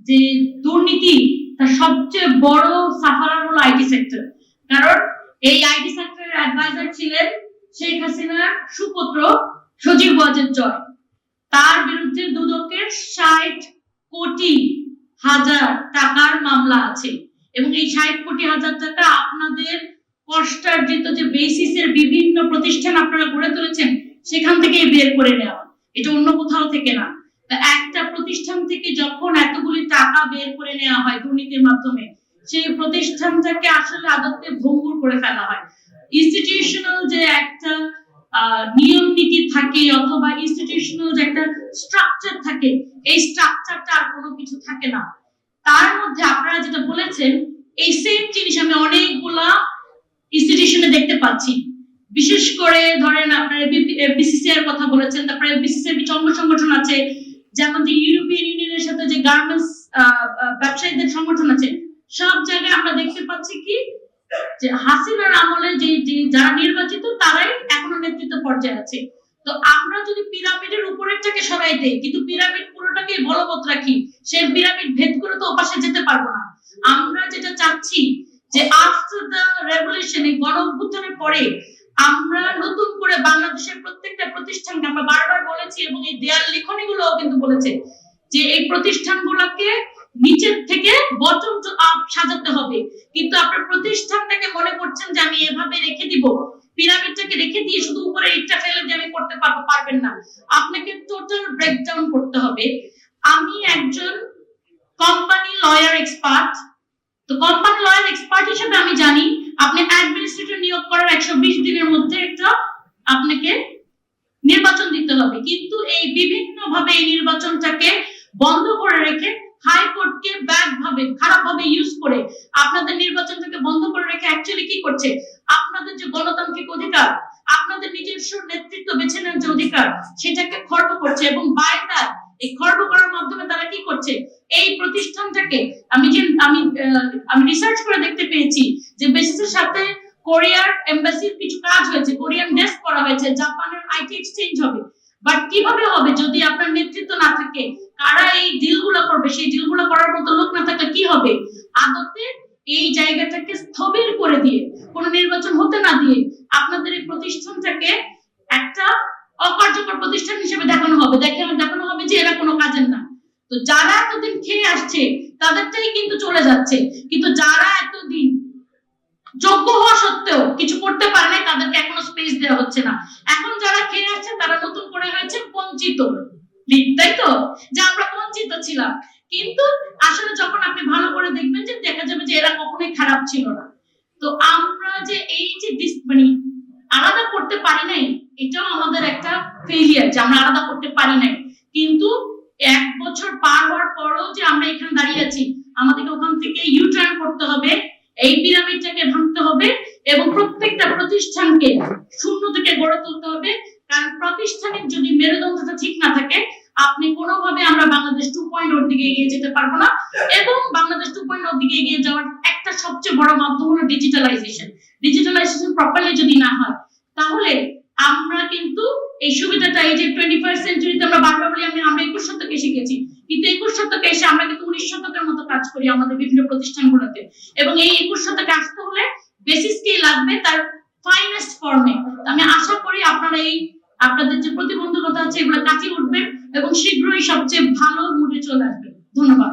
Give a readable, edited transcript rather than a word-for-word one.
যে দুর্নীতি তার সবচেয়ে বড় সাফারার হলো আইটি সেক্টর। কারণ এই আইটি সেক্টরের অ্যাডভাইজার ছিলেন শেখ হাসিনার সুপুত্র সজীব ওয়াজেদ জয়। তার বিরুদ্ধে দুদকের 60 কোটি হাজার টাকার মামলা আছে এবং এই 60 কোটি হাজার টাকা আপনাদের কষ্টার্জিত যে বেসিসের বিভিন্ন প্রতিষ্ঠান আপনারা গড়ে তুলেছেন সেখান থেকে বের করে নেওয়া, এটা অন্য কোথাও থেকে না। একটা প্রতিষ্ঠান থেকে যখন এতগুলি টাকা বের করে নেওয়া হয় দুর্নীতির মাধ্যমে, সেই প্রতিষ্ঠানটাকে আসলে আদতে ভঙ্গুর করে ফেলা হয়। ইনস্টিটিউশনাল যে একটা নিয়ম নীতি থাকে অথবা ইনস্টিটিউশনাল যে একটা স্ট্রাকচার থাকে, এই স্ট্রাকচারটা আর কোনো কিছু থাকে না। তার মধ্যে আপনারা যেটা বলেছেন এই সেম জিনিস আমি অনেকগুলা ইনস্টিটিউশনে দেখতে পাচ্ছি। বিশেষ করে ধরেন আপনারা বিসিসিআই এর কথা বলেছেন, তারপরে বিসিসিআই কিছু অঙ্গ সংগঠন আছে, যেমন যে ইউরোপিয়ান ইউনিয়নের সাথে যে গার্মেন্টস ব্যবসায়ীদের সংগঠন আছে, সব জায়গায় আমরা দেখতে পাচ্ছি কি যে হাসিনার আমলে যে যারা নির্বাচিত তারাই এখনো নেতৃত্ব পর্যায়ে আছে। তো আমরা যদি পিরামিডের উপরেরটাকে সরাই দেই কিন্তু পিরামিড পুরোটাকে বলবৎ রাখি, সেই পিরামিড ভেদ করে তো ওপাশে যেতে পারবো না। আমরা যেটা চাচ্ছি যে আফটার দ্য রেভলিউশন, এই গণ অভ্যুত্থানের পরে আমরা নতুন করে বাংলাদেশের প্রত্যেকটা প্রতিষ্ঠানকে, আমরা বারবার বলেছি এবং এই দেয়াল লিখনিগুলো কিন্তু বলেছে যে এই প্রতিষ্ঠানগুলোকে নিচের থেকে বটম টু আপ সাজাতে হবে। কিন্তু আপনার প্রতিষ্ঠানটাকে মনে করছেন যে আমি এভাবে রেখে দিব, পিরামিডটাকে রেখে দিয়ে শুধু উপরে ইটটা ফেলে দিয়ে আমি করতে পারবো, পারবেন না। আপনাকে টোটাল ব্রেকডাউন করতে হবে। আমি একজন কোম্পানি লয়ার এক্সপার্ট, তো কোম্পানি লয়ার এক্সপার্ট হিসেবে আমি জানি আপনি অ্যাডমিনিস্ট্রেটর নিয়োগ করার 120 দিনের মধ্যে একটা আপনাকে নির্বাচন দিতে হবে। কিন্তু এই বিভিন্ন ভাবে এই নির্বাচনটাকে বন্ধ করে রেখে হাইকোর্টকে ব্যাকভাবে খারাপভাবে ইউজ করে আপনাদের নির্বাচনটাকে বন্ধ করে রেখে অ্যাকচুয়ালি কি করছে, আপনাদের যে গণতান্ত্রিক অধিকার, আপনাদের নিজস্ব নেতৃত্ব বেছে নেওয়ার যে অধিকার, সেটাকে খর্ব করছে। এবং বাইরে এই খর্ব করার মাধ্যমে তারা কি করছে, এই প্রতিষ্ঠানটাকে আমি রিসার্চ করে দেখতে পেয়েছি যে বেসিসের সাথে কোরিয়ার এমবাসির কিছু কাজ হয়েছে, কোরিয়ান ডেস্ক করা হয়েছে, জাপানের আইটি এক্সচেঞ্জ হবে। বাট কিভাবে হবে যদি আপনার নেতৃত্ব না থাকে? কারা এই ডিলগুলো করবে? সেই ডিলগুলো করার মতো লোক না থাকলে কি হবে? আদতে এই জায়গাটাকে স্থবির করে দিয়ে কোনো নির্বাচন হতে না দিয়ে আপনাদের এই প্রতিষ্ঠানটাকে একটা অকার্যকর প্রতিষ্ঠান হিসেবে দেখানো হবে যে এরা কোনো কাজের না। তো যারা এতদিন খেয়ে আসছে তাদেরটাই কিন্তু চলে যাচ্ছে, কিন্তু যারা এতদিন যোগ্য হওয়া সত্ত্বেও কিছু করতে পারে না তাদেরকে এখনো স্পেস দেওয়া হচ্ছে না। এখন যারা খেয়ে আসছে তারা নতুন করে হয়েছে বঞ্চিত, তাই তো? যে আমরা বঞ্চিত ছিলাম, কিন্তু আসলে যখন আপনি ভালো করে দেখবেন যে দেখা যাবে যে এরা কখনোই খারাপ ছিল না। তো আমরা যে এই যে মানে আলাদা করতে পারি নাই, এটাও আমাদের একটা ফেলিয়ার যে আমরা আলাদা করতে পারি নাই। কিন্তু 1 বছর পার হওয়ার পরও যে আমরা এখানে দাঁড়িয়ে আছি, আমাদেরকে ওখান থেকে ইউ টার্ন করতে হবে, এই পিরামিডটাকে ভাঙতে হবে এবং প্রত্যেকটা প্রতিষ্ঠানকে শূন্য থেকে গড়ে তুলতে হবে। কারণ প্রাতিষ্ঠানিক যদি মেরুদণ্ডটা ঠিক না থাকে, আপনি কোনোভাবে আমরা বাংলাদেশ 2.0 দিকে এগিয়ে যেতে পারবো না। এবং বাংলাদেশ 2.0 দিকে এগিয়ে যাওয়ার একটা সবচেয়ে বড় মাধ্যম হলো ডিজিটালাইজেশন। ডিজিটালাইজেশন প্রপারলি যদি না হয় তাহলে আমরা কিন্তু এই সুবিধাটা, এই যে 21st সেঞ্চুরিতে আমরা বারবার বলি আমরা 21 শতকে শিখেছি, কিন্তু 21 শতকে এসে আমরা কিন্তু 19 শতকের মতো কাজ করি আমাদের বিভিন্ন প্রতিষ্ঠানগুলোতে। এবং এই 21 শতকে আসতে হলে বেসিস কি লাগবে, তার ফাইনেস্ট ফর্মে। আমি আশা করি আপনারা এই আপনাদের যে প্রতিবন্ধকতা আছে এগুলো কাটিয়ে উঠবেন এবং শীঘ্রই সবচেয়ে ভালো মুডে চলে আসবেন। ধন্যবাদ।